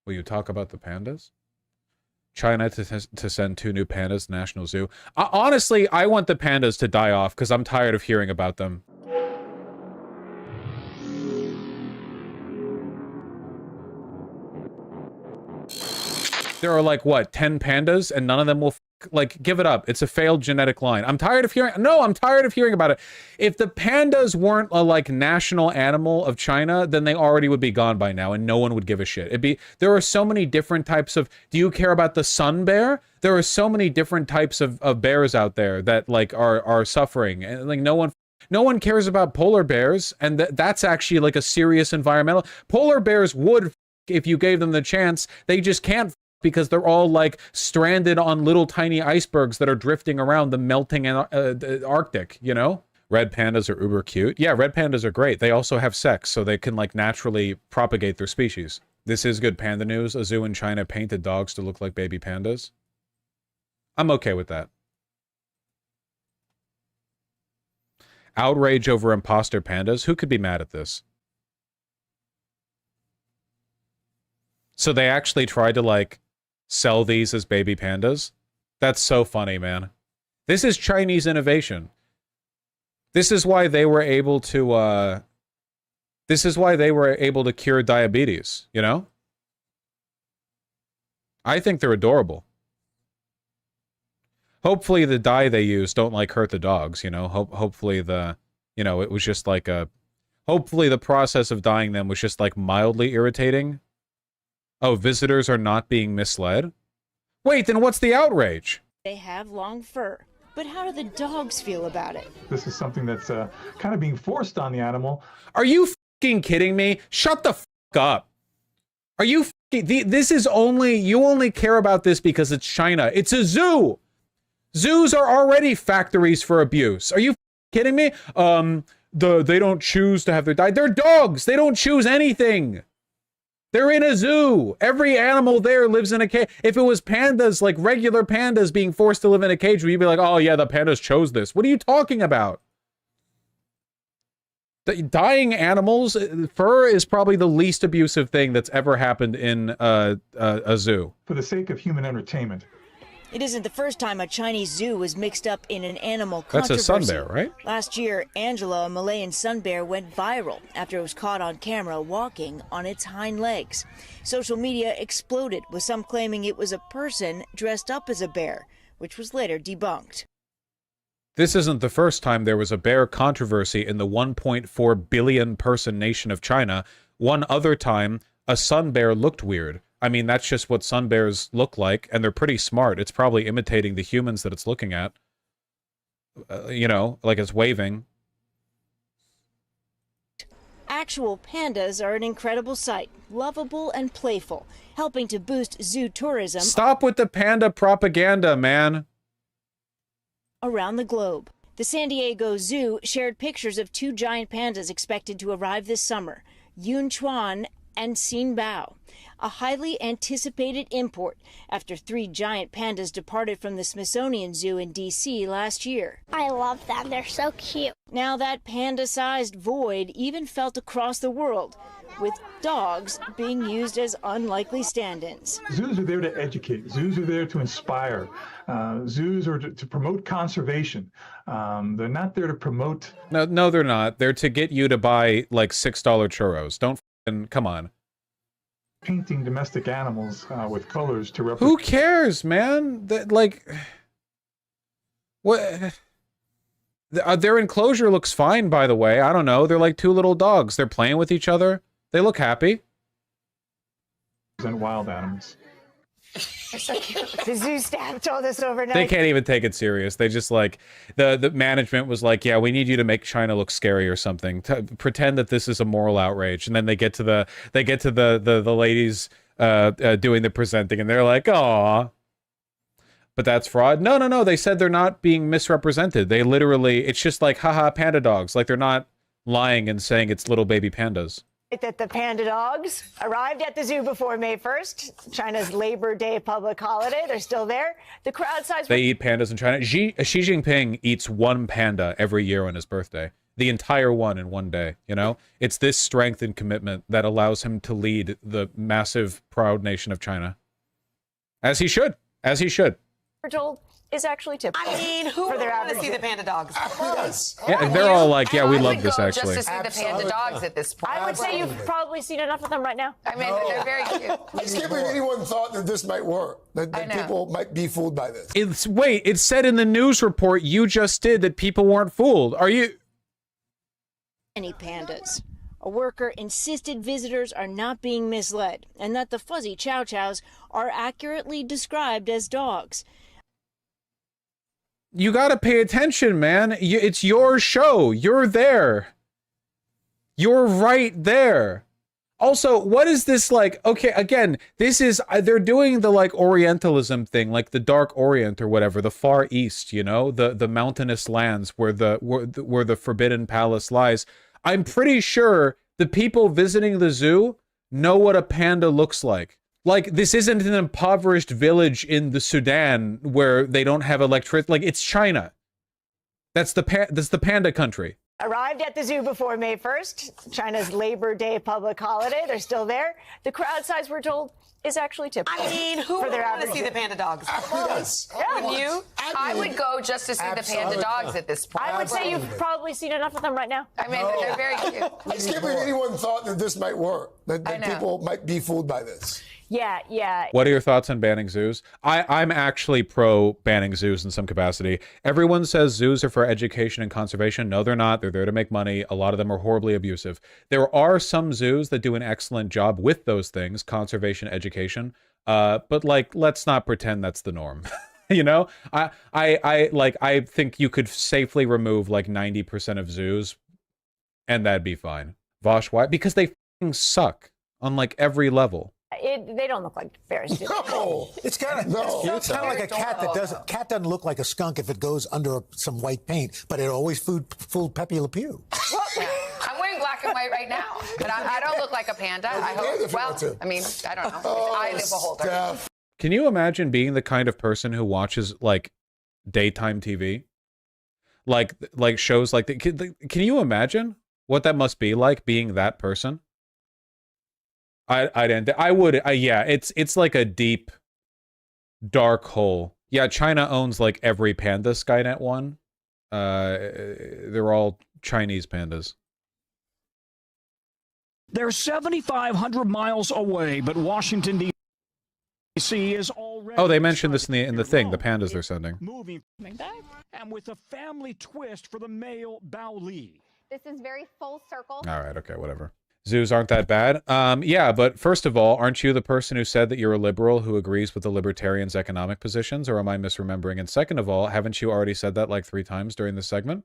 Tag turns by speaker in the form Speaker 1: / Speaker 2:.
Speaker 1: Will you talk about the pandas? China to send 2 new pandas to National Zoo. Honestly, I want the pandas to die off because I'm tired of hearing about them. There are like, what, 10 pandas, and none of them will, like, give it up. It's a failed genetic line. I'm tired of hearing, no, I'm tired of hearing about it. If the pandas weren't a, like, national animal of China, then they already would be gone by now, and no one would give a shit. There are so many different types of, do you care about the sun bear? There are so many different types of bears out there that, like, are suffering, and, like, no one cares about polar bears, and that's actually, like, a serious environmental. Polar bears would, if you gave them the chance, they just can't because they're all like stranded on little tiny icebergs that are drifting around the melting Arctic, you know? Red pandas are uber cute. Yeah, red pandas are great. They also have sex, so they can like naturally propagate their species. This is good panda news. A zoo in China painted dogs to look like baby pandas. I'm okay with that. Outrage over imposter pandas. Who could be mad at this? So they actually tried to like sell these as baby pandas? That's so funny, man. This is Chinese innovation. This is why they were able to, cure diabetes, you know? I think they're adorable. Hopefully the dye they use don't, like, hurt the dogs, you know? Hopefully the, you know, it was just like a... Hopefully the process of dyeing them was just, like, mildly irritating. Oh, visitors are not being misled? Wait, then what's the outrage?
Speaker 2: They have long fur. But how do the dogs feel about it?
Speaker 3: This is something that's kind of being forced on the animal.
Speaker 1: Are you fucking kidding me? Shut the fuck up. Are you fucking... This is only... You only care about this because it's China. It's a zoo! Zoos are already factories for abuse. Are you kidding me? They don't choose to have their dye. They're dogs! They don't choose anything! They're in a zoo. Every animal there lives in a cage. If it was pandas, like regular pandas being forced to live in a cage, you'd be like, oh yeah, the pandas chose this. What are you talking about? Dying animals, fur is probably the least abusive thing that's ever happened in a zoo.
Speaker 3: For the sake of human entertainment.
Speaker 2: It isn't the first time a Chinese zoo was mixed up in an animal controversy.
Speaker 1: That's a sun bear, right?
Speaker 2: Last year, Angela, a Malayan sun bear, went viral after it was caught on camera walking on its hind legs. Social media exploded, with some claiming it was a person dressed up as a bear, which was later debunked.
Speaker 1: This isn't the first time there was a bear controversy in the 1.4 billion person nation of China. One other time, a sun bear looked weird. I mean, that's just what sun bears look like, and they're pretty smart. It's probably imitating the humans that it's looking at. You know, like it's waving.
Speaker 2: Actual pandas are an incredible sight, lovable and playful, helping to boost zoo tourism.
Speaker 1: Stop with the panda propaganda, man.
Speaker 2: Around the globe. The San Diego Zoo shared pictures of 2 giant pandas expected to arrive this summer, Yun Chuan and Xin Bao, a highly anticipated import after 3 giant pandas departed from the Smithsonian Zoo in D.C. last year.
Speaker 4: I love them. They're so cute.
Speaker 2: Now that panda-sized void even felt across the world, with dogs being used as unlikely stand-ins.
Speaker 3: Zoos are there to educate. Zoos are there to inspire. Zoos are to promote conservation. They're not there to promote...
Speaker 1: No, they're not. They're to get you to buy, like, $6 churros. Don't f***ing... Come on.
Speaker 3: Painting domestic animals with colors to represent...
Speaker 1: Who cares, man? Like... What... Their enclosure looks fine, by the way. I don't know. They're like 2 little dogs. They're playing with each other. They look happy.
Speaker 3: And wild animals.
Speaker 2: They're so cute. The zoo staff told us overnight.
Speaker 1: They can't even take it serious. They just like the management was like, yeah, we need you to make China look scary or something. Pretend that this is a moral outrage, and then they get to the ladies doing the presenting, and they're like, aw. But that's fraud. No. They said they're not being misrepresented. They literally, it's just like, haha, panda dogs. Like they're not lying and saying it's little baby pandas.
Speaker 5: That the panda dogs arrived at the zoo before May 1st, China's Labor Day public holiday. They're still there. The crowd size...
Speaker 1: They eat pandas in China. Xi Jinping eats 1 panda every year on his birthday. The entire one in one day, you know? It's this strength and commitment that allows him to lead the massive, proud nation of China. As he should. As he should.
Speaker 5: We're told is actually typical.
Speaker 6: I mean, who would want to see the panda dogs?
Speaker 7: Yes.
Speaker 1: Yeah, they're all like, yeah, we love this,
Speaker 6: Just
Speaker 1: actually.
Speaker 6: to see the panda dogs at this point.
Speaker 5: I would say you've probably seen enough of them right now.
Speaker 6: I mean, they're very cute.
Speaker 7: I can't believe anyone thought that this might work, that people might be fooled by this.
Speaker 1: Wait, it said in the news report you just did that people weren't fooled. Are you...
Speaker 2: Any pandas. A worker insisted visitors are not being misled and that the fuzzy chow chows are accurately described as dogs.
Speaker 1: You gotta pay attention, man. It's your show. You're there. You're right there. Also, what is this like? Okay, again, this is, they're doing the like Orientalism thing, like the Dark Orient or whatever, the Far East, you know, the mountainous lands where the Forbidden Palace lies. I'm pretty sure the people visiting the zoo know what a panda looks like. Like, this isn't an impoverished village in the Sudan where they don't have electricity. Like, it's China. That's the panda country.
Speaker 5: Arrived at the zoo before May 1st, China's Labor Day public holiday. They're still there. The crowd size, we're told, is actually typical.
Speaker 6: I mean, who would want to see the panda dogs?
Speaker 7: Yes.
Speaker 6: Wouldn't you? I would go just to see the panda dogs at this point.
Speaker 5: I would say you've probably seen enough of them right now.
Speaker 6: I mean, they're very cute.
Speaker 7: I just can't believe anyone thought that this might work, that people might be fooled by this.
Speaker 5: Yeah.
Speaker 1: What are your thoughts on banning zoos? I'm actually pro banning zoos in some capacity. Everyone says zoos are for education and conservation. No, they're not. They're there to make money. A lot of them are horribly abusive. There are some zoos that do an excellent job with those things, conservation, education. But like, let's not pretend that's the norm. You know, I think you could safely remove like 90% of zoos and that'd be fine. Vosh, why? Because they f***ing suck on like every level.
Speaker 5: They don't look like bears, do they?
Speaker 7: No,
Speaker 8: It's kind of it's kind of like a cat that doesn't. Cat doesn't look like a skunk if it goes under some white paint, but it always fooled Pepe Le Pew.
Speaker 6: I'm wearing black and white right now, but I don't look like a panda. I hope. Well, I mean, I don't know. Eye of the beholder.
Speaker 7: Steph.
Speaker 1: Can you imagine being the kind of person who watches like daytime TV? Like shows like that? Can you imagine what that must be like being that person? Yeah, it's like a deep, dark hole. Yeah, China owns like every panda Skynet one. They're all Chinese pandas.
Speaker 9: They're 7,500 miles away, but Washington, D.C. is already...
Speaker 1: Oh, they mentioned this in the thing, the pandas they're sending.
Speaker 9: Moving back, and with a family twist for the male Bao Li.
Speaker 10: This is very full circle.
Speaker 1: All right, okay, whatever. Zoos aren't that bad. Yeah, but first of all, aren't you the person who said that you're a liberal who agrees with the libertarians' economic positions, or am I misremembering? And second of all, haven't you already said that like 3 times during this segment?